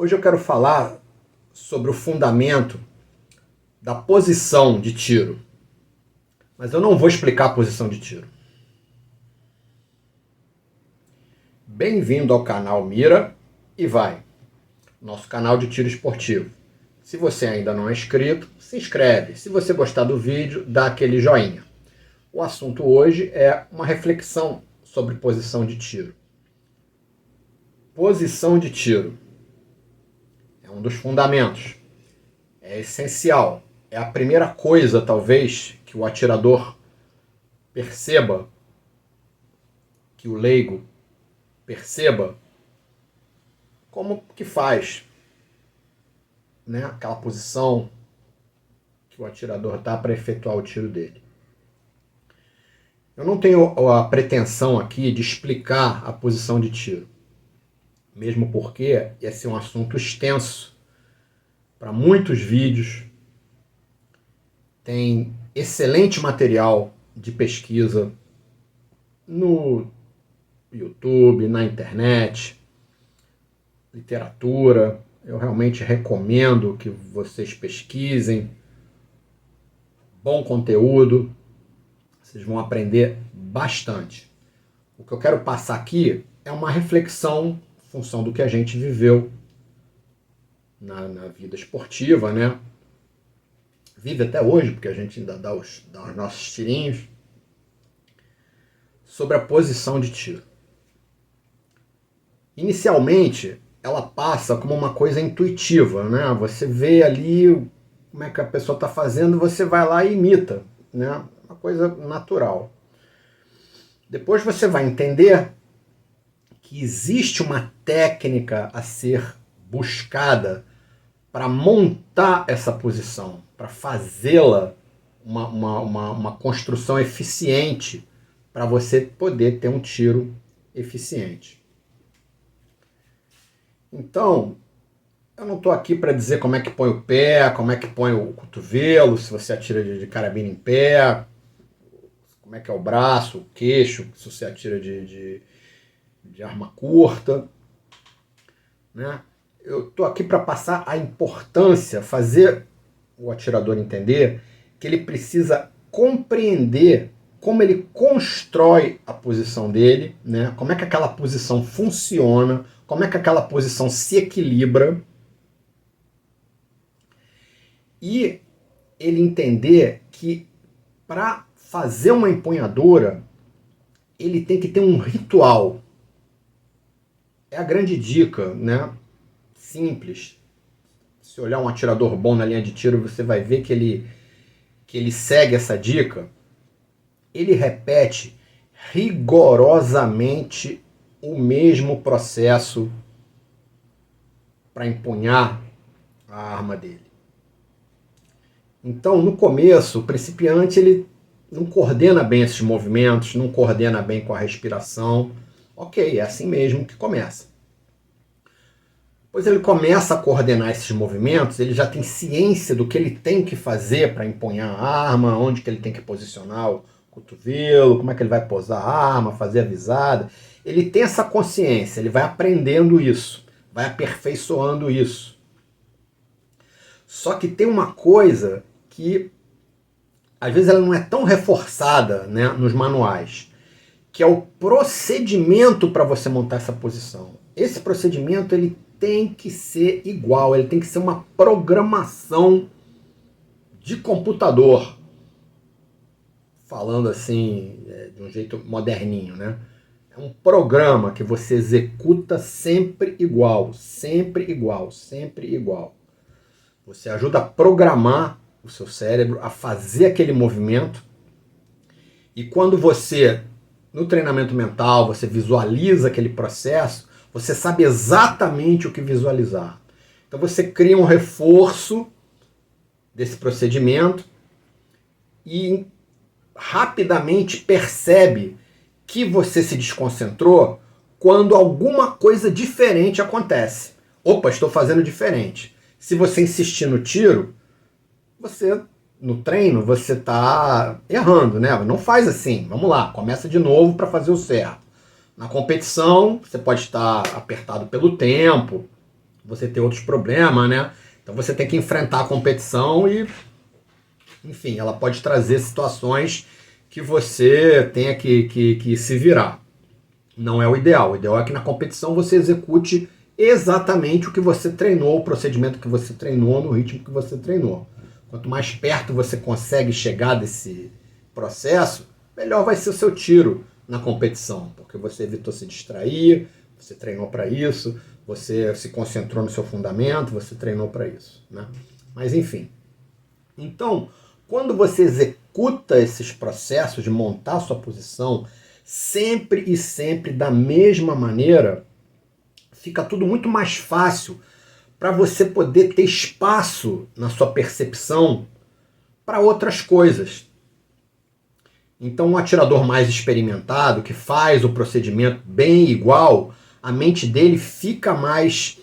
Hoje eu quero falar sobre o fundamento da posição de tiro. Mas eu não vou explicar a posição de tiro. Bem-vindo ao canal Mira e Vai, nosso canal de tiro esportivo. Se você ainda não é inscrito, se inscreve. Se você gostar do vídeo, dá aquele joinha. O assunto hoje é uma reflexão sobre posição de tiro. Posição de tiro é um dos fundamentos, é essencial, é a primeira coisa, talvez, que o atirador perceba, que o leigo perceba, como que faz, né? Aquela posição que o atirador está para efetuar o tiro dele. Eu não tenho a pretensão aqui de explicar a posição de tiro, mesmo porque ia ser um assunto extenso para muitos vídeos. Tem excelente material de pesquisa no YouTube, na internet, literatura. Eu realmente recomendo que vocês pesquisem. Bom conteúdo, vocês vão aprender bastante. O que eu quero passar aqui é uma reflexão em função do que a gente viveu na vida esportiva, né? Vive até hoje, porque a gente ainda dá os nossos tirinhos, sobre a posição de tiro. Inicialmente, ela passa como uma coisa intuitiva, né? Você vê ali como é que a pessoa está fazendo, você vai lá e imita, né? Uma coisa natural. Depois você vai entender que existe uma técnica a ser buscada para montar essa posição, para fazê-la uma construção eficiente, para você poder ter um tiro eficiente. Então, eu não estou aqui para dizer como é que põe o pé, como é que põe o cotovelo, se você atira de carabina em pé, como é que é o braço, o queixo, se você atira de arma curta, né? Eu estou aqui para passar a importância, fazer o atirador entender que ele precisa compreender como ele constrói a posição dele, né? Como é que aquela posição funciona, como é que aquela posição se equilibra, e ele entender que para fazer uma empunhadura ele tem que ter um ritual. É a grande dica, né? Simples. Se olhar um atirador bom na linha de tiro, você vai ver que ele segue essa dica. Ele repete rigorosamente o mesmo processo para empunhar a arma dele. Então, no começo, o principiante ele não coordena bem esses movimentos, não coordena bem com a respiração. Ok, é assim mesmo que começa. Depois ele começa a coordenar esses movimentos, ele já tem ciência do que ele tem que fazer para empunhar a arma, onde que ele tem que posicionar o cotovelo, como é que ele vai posar a arma, fazer a visada. Ele tem essa consciência, ele vai aprendendo isso, vai aperfeiçoando isso. Só que tem uma coisa que às vezes ela não é tão reforçada, né, nos manuais, que é o procedimento para você montar essa posição. Esse procedimento ele tem que ser igual, ele tem que ser uma programação de computador, falando assim, de um jeito moderninho, né? É um programa que você executa sempre igual, sempre igual, sempre igual. Você ajuda a programar o seu cérebro a fazer aquele movimento, e quando você, no treinamento mental, você visualiza aquele processo, você sabe exatamente o que visualizar. Então você cria um reforço desse procedimento e rapidamente percebe que você se desconcentrou quando alguma coisa diferente acontece. Opa, estou fazendo diferente. Se você insistir no tiro, você, no treino, você está errando, né? Não faz assim. Vamos lá, começa de novo para fazer o certo. Na competição, você pode estar apertado pelo tempo, você ter outros problemas, né? Então você tem que enfrentar a competição e, enfim, ela pode trazer situações que você tenha que se virar. Não é o ideal. O ideal é que na competição você execute exatamente o que você treinou, o procedimento que você treinou, no ritmo que você treinou. Quanto mais perto você consegue chegar desse processo, melhor vai ser o seu tiro na competição, porque você evitou se distrair, você treinou para isso, você se concentrou no seu fundamento, você treinou para isso, né? Mas enfim. Então, quando você executa esses processos de montar a sua posição, sempre e sempre da mesma maneira, fica tudo muito mais fácil para você poder ter espaço na sua percepção para outras coisas. Então, um atirador mais experimentado, que faz o procedimento bem igual, a mente dele fica mais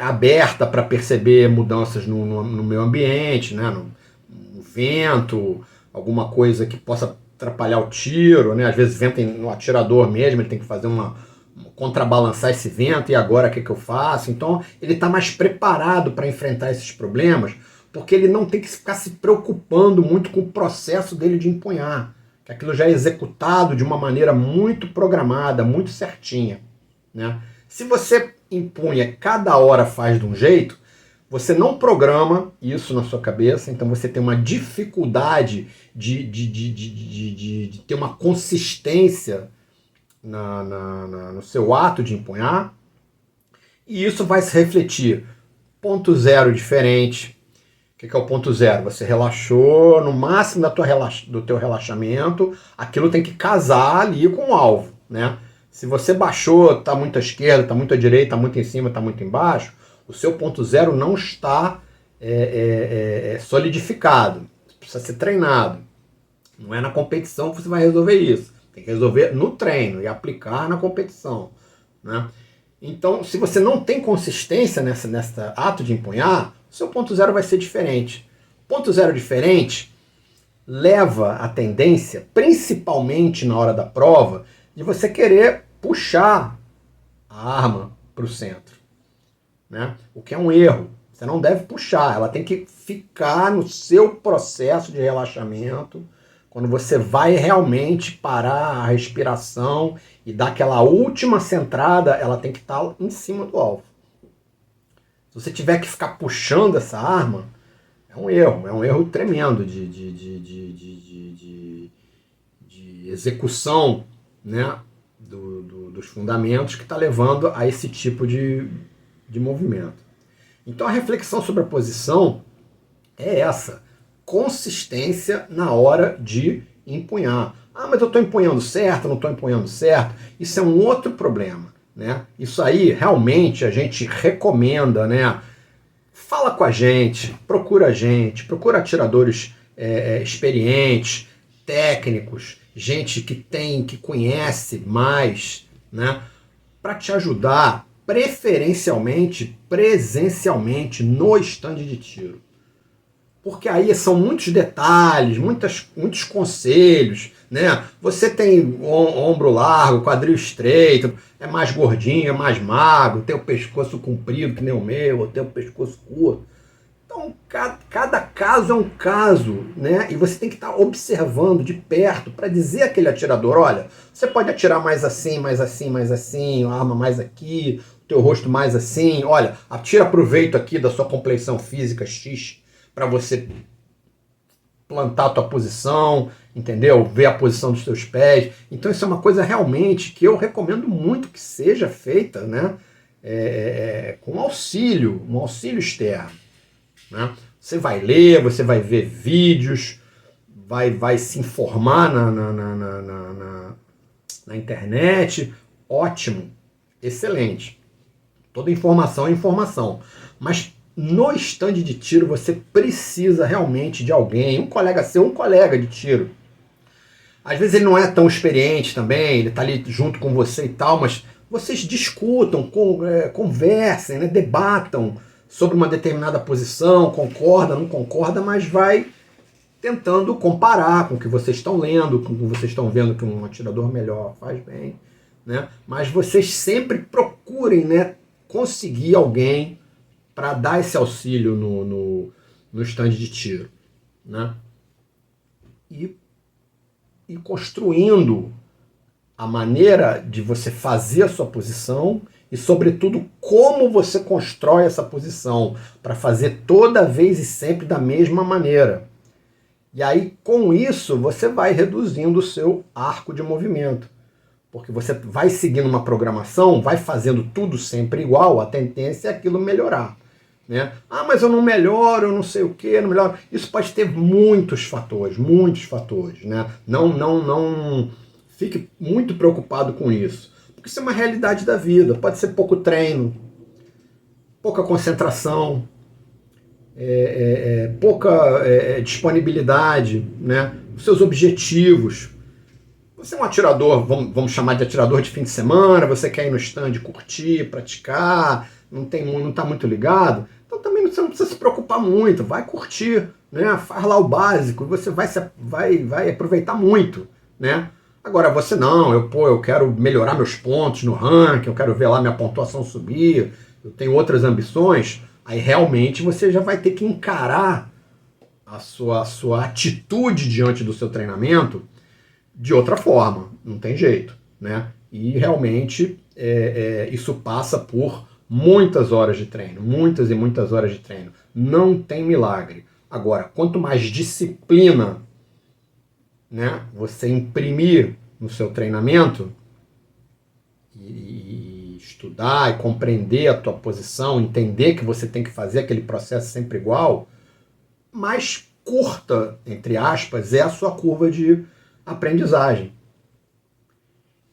aberta para perceber mudanças no meio ambiente, né? No vento, alguma coisa que possa atrapalhar o tiro, né? Às vezes vento no atirador mesmo, ele tem que fazer contrabalançar esse vento, e agora o que eu faço? Então ele está mais preparado para enfrentar esses problemas, porque ele não tem que ficar se preocupando muito com o processo dele de empunhar, que aquilo já é executado de uma maneira muito programada, muito certinha, né? Se você empunha, cada hora faz de um jeito, você não programa isso na sua cabeça, então você tem uma dificuldade de ter uma consistência no seu ato de empunhar, e isso vai se refletir. Ponto zero diferente. O que é o ponto zero? Você relaxou no máximo do teu relaxamento, aquilo tem que casar ali com o alvo, né? Se você baixou, está muito à esquerda, está muito à direita, está muito em cima, está muito embaixo, o seu ponto zero não está solidificado. Precisa ser treinado. Não é na competição que você vai resolver isso. Tem que resolver no treino e aplicar na competição, né? Então, se você não tem consistência nessa ato de empunhar, o seu ponto zero vai ser diferente. Ponto zero diferente leva a tendência, principalmente na hora da prova, de você querer puxar a arma para o centro, né? O que é um erro. Você não deve puxar, ela tem que ficar no seu processo de relaxamento. Quando você vai realmente parar a respiração e dar aquela última centrada, ela tem que estar em cima do alvo. Se você tiver que ficar puxando essa arma, é um erro tremendo de execução, né, dos fundamentos, que está levando a esse tipo de movimento. Então a reflexão sobre a posição é essa: consistência na hora de empunhar. Ah, mas eu estou empunhando certo, não estou empunhando certo. Isso é um outro problema, né? Isso aí realmente a gente recomenda, né? Fala com a gente, procura atiradores experientes, técnicos, gente que conhece mais, né? Para te ajudar, preferencialmente, presencialmente, no estande de tiro. Porque aí são muitos detalhes, muitos conselhos, né? Você tem ombro largo, quadril estreito, é mais gordinho, é mais magro, tem o pescoço comprido que nem o meu, ou tem o pescoço curto. Então, cada caso é um caso, né? E você tem que estar observando de perto para dizer àquele atirador: olha, você pode atirar mais assim, mais assim, mais assim, a arma mais aqui, o teu rosto mais assim. Olha, tira proveito aqui da sua compleição física X para você plantar a tua posição, entendeu? Ver a posição dos teus pés. Então isso é uma coisa realmente que eu recomendo muito que seja feita, né? Com um auxílio externo, né? Você vai ler, você vai ver vídeos, vai se informar na internet. Ótimo, excelente. Toda informação é informação. Mas no estande de tiro você precisa realmente de alguém, um colega seu, um colega de tiro. Às vezes ele não é tão experiente também, ele está ali junto com você e tal, mas vocês discutam, conversem, né, debatam sobre uma determinada posição, concorda, não concorda, mas vai tentando comparar com o que vocês estão lendo, com o que vocês estão vendo que um atirador melhor faz bem, né? Mas vocês sempre procurem, né, conseguir alguém para dar esse auxílio no stand de tiro, né? E construindo a maneira de você fazer a sua posição e, sobretudo, como você constrói essa posição para fazer toda vez e sempre da mesma maneira. E aí, com isso, você vai reduzindo o seu arco de movimento. Porque você vai seguindo uma programação, vai fazendo tudo sempre igual, a tendência é aquilo melhorar. Né? Ah, mas eu não melhoro, eu não sei o que, não melhoro. Isso pode ter muitos fatores, né? Não fique muito preocupado com isso. Porque isso é uma realidade da vida. Pode ser pouco treino, pouca concentração, pouca disponibilidade, né? Os seus objetivos. Você é um atirador, vamos chamar de atirador de fim de semana, você quer ir no stand curtir, praticar, não está muito ligado, então também você não precisa se preocupar muito, vai curtir, né? Faz lá o básico e você vai aproveitar muito, né? Agora você não, eu quero melhorar meus pontos no ranking, eu quero ver lá minha pontuação subir, eu tenho outras ambições, aí realmente você já vai ter que encarar a sua atitude diante do seu treinamento de outra forma, não tem jeito, né? E realmente isso passa por muitas horas de treino, muitas e muitas horas de treino. Não tem milagre. Agora, quanto mais disciplina, né, você imprimir no seu treinamento e estudar e compreender a tua posição, entender que você tem que fazer aquele processo sempre igual, mais curta, entre aspas, é a sua curva de aprendizagem.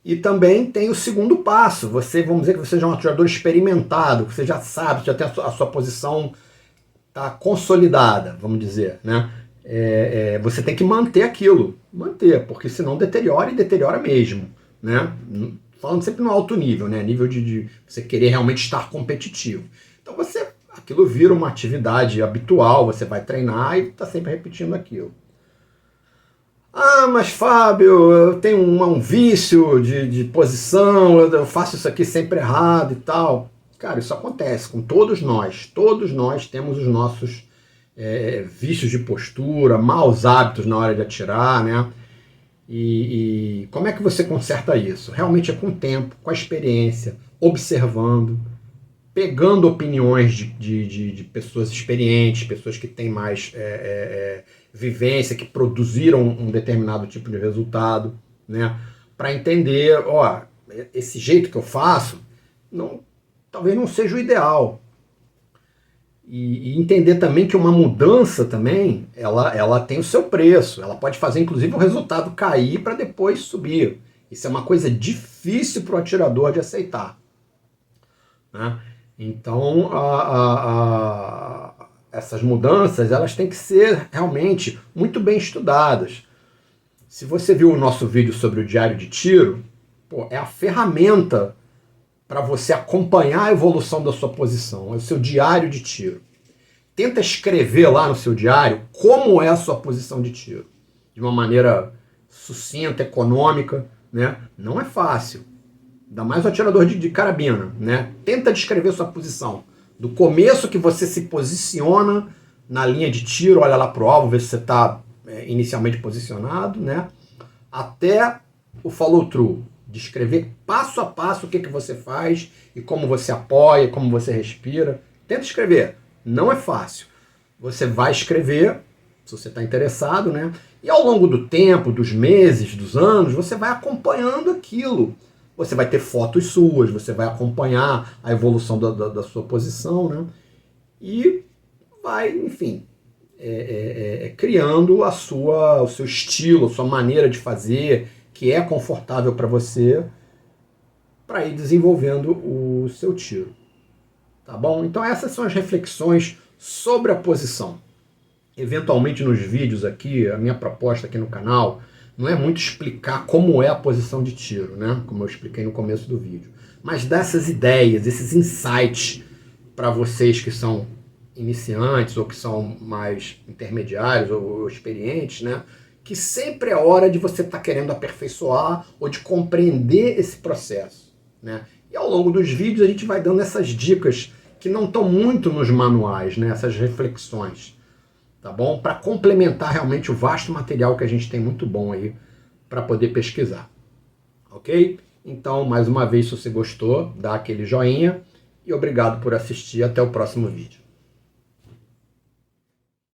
E também tem o segundo passo. Vamos dizer que você já é um atirador experimentado, que você já sabe, já tem a sua posição tá consolidada, vamos dizer, né? Você tem que manter aquilo, porque senão deteriora e deteriora mesmo, né? Falando sempre no alto nível, né? Nível de você querer realmente estar competitivo. Então aquilo vira uma atividade habitual, você vai treinar e está sempre repetindo aquilo. Ah, mas Fábio, eu tenho um vício de posição, eu faço isso aqui sempre errado e tal. Cara, isso acontece com todos nós. Todos nós temos os nossos vícios de postura, maus hábitos na hora de atirar, né? E como é que você conserta isso? Realmente é com o tempo, com a experiência, observando, pegando opiniões de pessoas experientes, pessoas que têm mais vivência, que produziram um determinado tipo de resultado, né? Para entender, esse jeito que eu faço, talvez não seja o ideal. E entender também que uma mudança também, ela tem o seu preço. Ela pode fazer, inclusive, o resultado cair para depois subir. Isso é uma coisa difícil para o atirador de aceitar, né? Então, essas mudanças, elas têm que ser realmente muito bem estudadas. Se você viu o nosso vídeo sobre o diário de tiro, é a ferramenta para você acompanhar a evolução da sua posição, é o seu diário de tiro. Tenta escrever lá no seu diário como é a sua posição de tiro, de uma maneira sucinta, econômica, né? Não é fácil. Ainda mais o atirador de carabina, né? Tenta descrever sua posição. Do começo que você se posiciona na linha de tiro, olha lá pro alvo, vê se você está inicialmente posicionado, né? Até o follow-through. Descrever passo a passo o que você faz e como você apoia, como você respira. Tenta escrever. Não é fácil. Você vai escrever, se você está interessado, né? E ao longo do tempo, dos meses, dos anos, você vai acompanhando aquilo. Você vai ter fotos suas, você vai acompanhar a evolução da sua posição, né? E vai, enfim, criando o seu estilo, a sua maneira de fazer, que é confortável para você, para ir desenvolvendo o seu tiro. Tá bom? Então essas são as reflexões sobre a posição. Eventualmente nos vídeos aqui, a minha proposta aqui no canal não é muito explicar como é a posição de tiro, né? Como eu expliquei no começo do vídeo. Mas dessas ideias, esses insights para vocês que são iniciantes ou que são mais intermediários ou experientes, né? Que sempre é hora de você estar querendo aperfeiçoar ou de compreender esse processo, né? E ao longo dos vídeos a gente vai dando essas dicas que não estão muito nos manuais, né? Essas reflexões, tá bom? Para complementar realmente o vasto material que a gente tem muito bom aí para poder pesquisar, ok? Então, mais uma vez, se você gostou, dá aquele joinha e obrigado por assistir. Até o próximo vídeo.